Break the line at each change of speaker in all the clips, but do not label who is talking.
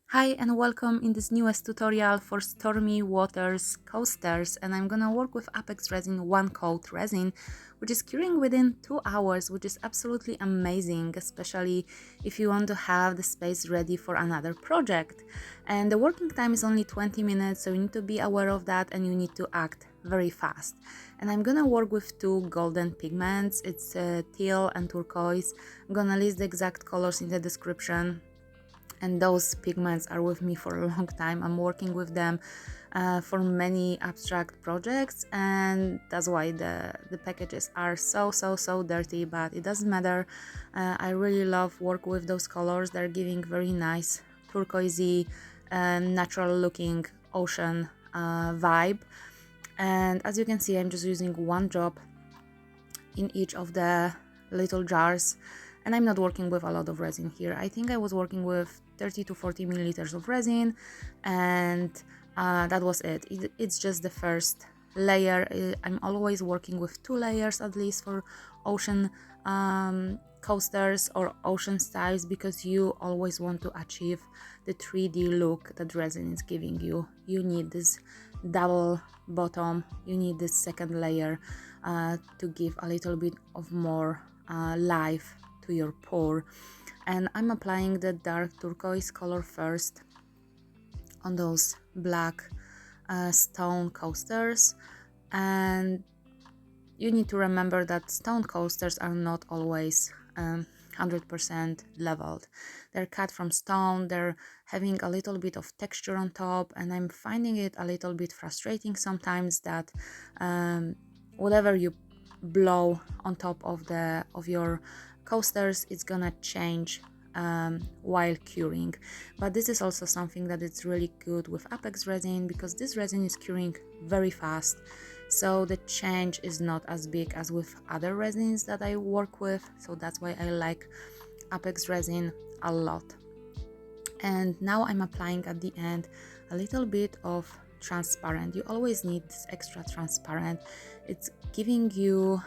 Hi and welcome in this newest tutorial for stormy waters coasters, and I'm gonna work with Apex Resin one coat resin, which is curing within 2 hours, which is absolutely amazing, especially if you want to have the space ready for another project. And the working time is only 20 minutes, so you need to be aware of that and you need to act very fast. And I'm gonna work with two golden pigments. It's teal and turquoise. I'm gonna list the exact colors in the description, and those pigments are with me for a long time. I'm working with them for many abstract projects, and that's why the packages are so dirty, but it doesn't matter. I really love work with those colors. They're giving very nice turquoisey natural looking ocean vibe. And as you can see, I'm just using one drop in each of the little jars, and I'm not working with a lot of resin here. I think I was working with 30 to 40 milliliters of resin, and that was it. It's just the first layer. I'm always working with 2 layers at least for ocean coasters or ocean styles, because you always want to achieve the 3D look that resin is giving you. You need this double bottom, you need this second layer to give a little bit of more life to your pour. And I'm applying the dark turquoise color first on those black stone coasters. And you need to remember that stone coasters are not always 100% leveled. They're cut from stone, they're having a little bit of texture on top, and I'm finding it a little bit frustrating sometimes that whatever you blow on top of your coasters, it's gonna change while curing. But this is also something that it's really good with Apex resin, because this resin is curing very fast, so the change is not as big as with other resins that I work with. So that's why I like Apex resin a lot. And now I'm applying at the end a little bit of transparent. You always need this extra transparent. It's giving you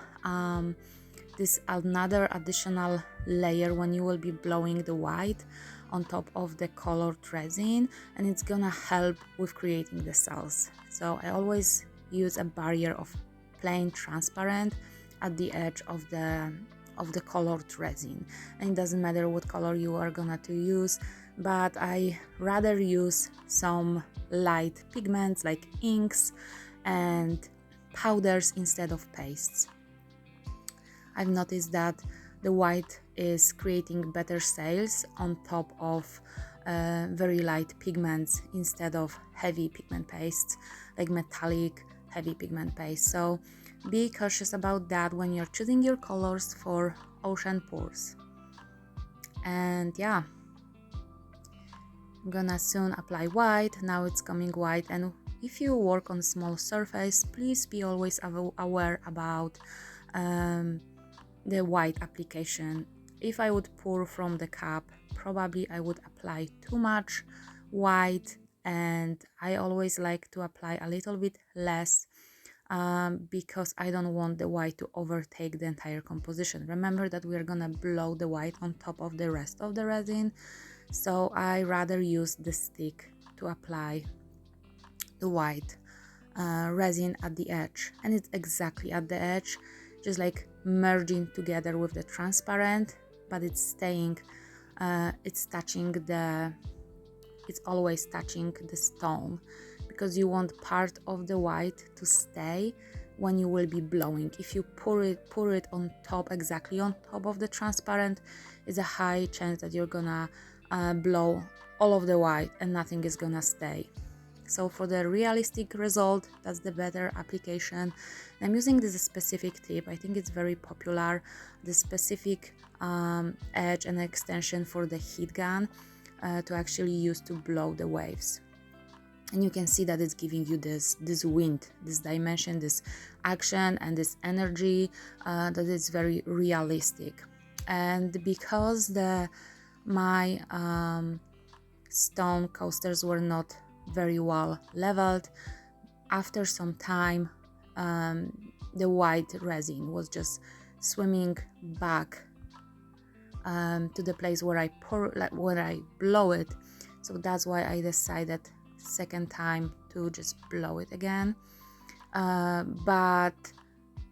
this another additional layer when you will be blowing the white on top of the colored resin, and it's gonna help with creating the cells. So I always use a barrier of plain transparent at the edge of the colored resin, and it doesn't matter what color you are gonna to use, but I rather use some light pigments like inks and powders instead of pastes. I've noticed that the white is creating better sails on top of very light pigments instead of heavy pigment pastes, like metallic heavy pigment paste. So be cautious about that when you're choosing your colors for ocean pours. And yeah, I'm gonna soon apply white. Now it's coming white, and if you work on small surface, please be always aware about the white application. If I would pour from the cup, probably I would apply too much white, and I always like to apply a little bit less because I don't want the white to overtake the entire composition. Remember that we are gonna blow the white on top of the rest of the resin, so I rather use the stick to apply the white resin at the edge, and it's exactly at the edge, just like merging together with the transparent, but it's staying, it's always touching the stone, because you want part of the white to stay when you will be blowing. If you pour it on top, exactly on top of the transparent, it's a high chance that you're gonna blow all of the white and nothing is gonna stay. So for the realistic result, that's the better application. I'm using this specific tip. I think it's very popular, the specific edge and extension for the heat gun to actually use to blow the waves. And you can see that it's giving you this wind, this dimension, this action, and this energy that is very realistic. And because my stone coasters were not very well leveled, after some time the white resin was just swimming back to the place where I blow it. so that's why I decided second time to just blow it again. But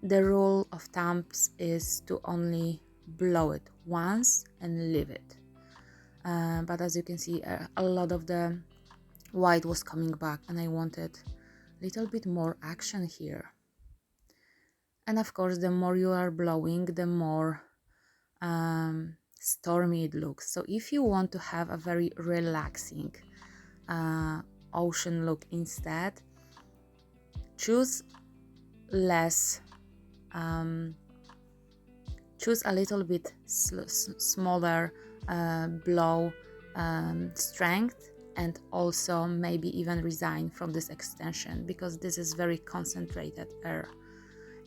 the rule of thumbs is to only blow it once and leave it. But as you can see, a lot of the white was coming back, and I wanted a little bit more action here. And of course, the more you are blowing, the more stormy it looks. So if you want to have a very relaxing ocean look instead, choose less, choose a little bit smaller blow strength, and also maybe even resign from this extension, because this is very concentrated air.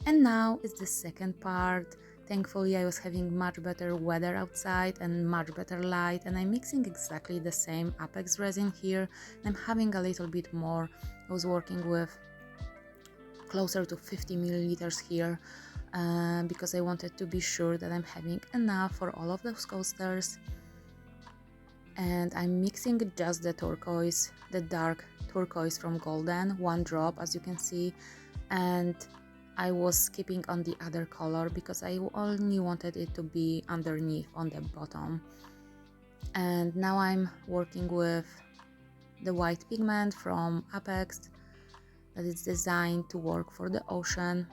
And now is the second part. Thankfully, I was having much better weather outside and much better light, and I'm mixing exactly the same Apex resin here. I'm having a little bit more. I was working with closer to 50 milliliters here because I wanted to be sure that I'm having enough for all of those coasters. And I'm mixing just the turquoise, the dark turquoise from Golden, one drop as you can see, and I was skipping on the other color because I only wanted it to be underneath on the bottom. And now I'm working with the white pigment from Apex that is designed to work for the ocean.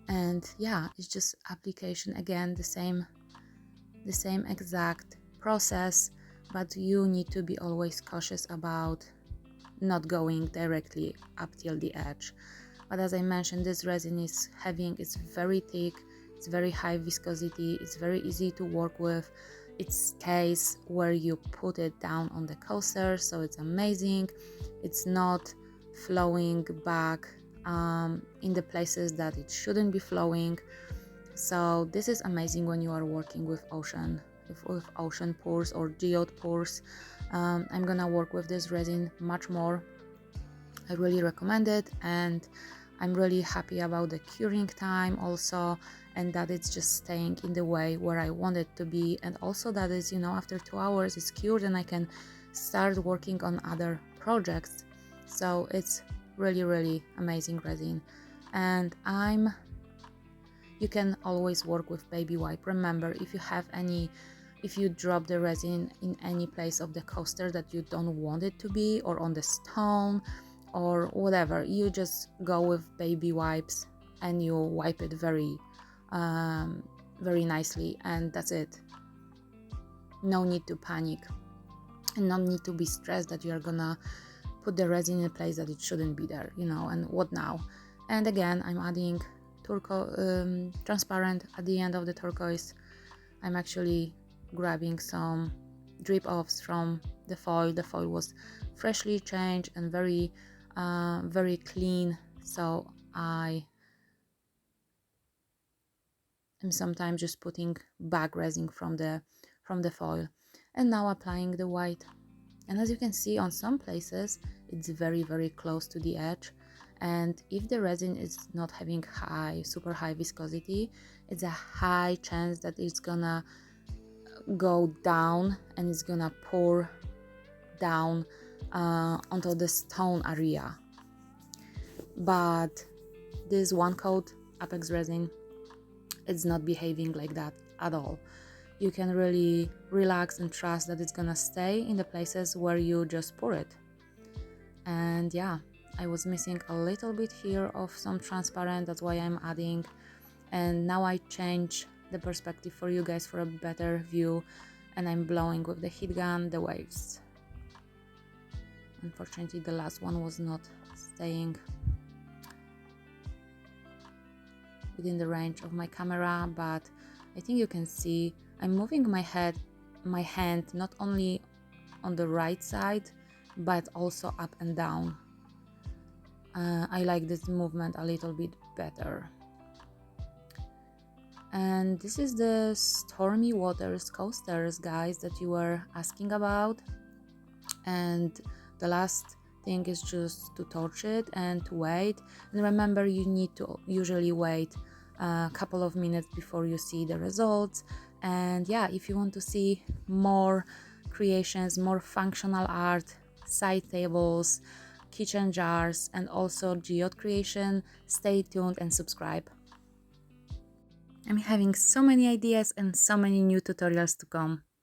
And yeah, it's just application again, the same exact process, but you need to be always cautious about not going directly up till the edge. But as I mentioned, this resin is it's very thick, it's very high viscosity, it's very easy to work with, it stays where you put it down on the coaster, so it's amazing. It's not flowing back in the places that it shouldn't be flowing. So this is amazing when you are working with ocean pours or geode pours. I'm gonna work with this resin much more. I really recommend it, and I'm really happy about the curing time also, and that it's just staying in the way where I want it to be, and also that is, you know, after 2 hours it's cured and I can start working on other projects. So it's really amazing resin. And you can always work with baby wipe. Remember, if you drop the resin in any place of the coaster that you don't want it to be, or on the stone or whatever, you just go with baby wipes and you wipe it very nicely, and that's it. No need to panic and no need to be stressed that you are gonna put the resin in a place that it shouldn't be there, you know, and what now. And again, I'm adding transparent at the end of the turquoise. I'm actually grabbing some drip offs from the foil. The foil was freshly changed and very clean, so I am sometimes just putting back resin from the foil. And now applying the white, and as you can see, on some places it's very close to the edge, and if the resin is not having super high viscosity, it's a high chance that it's gonna go down and it's gonna pour down onto the stone area. But this one coat Apex resin, it's not behaving like that at all. You can really relax and trust that it's gonna stay in the places where you just pour it. And yeah, I was missing a little bit here of some transparent, that's why I'm adding. And now I change the perspective for you guys for a better view, and I'm blowing with the heat gun the waves. Unfortunately, the last one was not staying within the range of my camera, but I think you can see I'm moving my hand not only on the right side but also up and down. I like this movement a little bit better. And this is the Stormy Waters coasters, guys, that you were asking about. And the last thing is just to torch it and to wait. And remember, you need to usually wait a couple of minutes before you see the results. And yeah, if you want to see more creations, more functional art, side tables, kitchen jars, and also geode creation. Stay tuned and subscribe. I'm having so many ideas and so many new tutorials to come.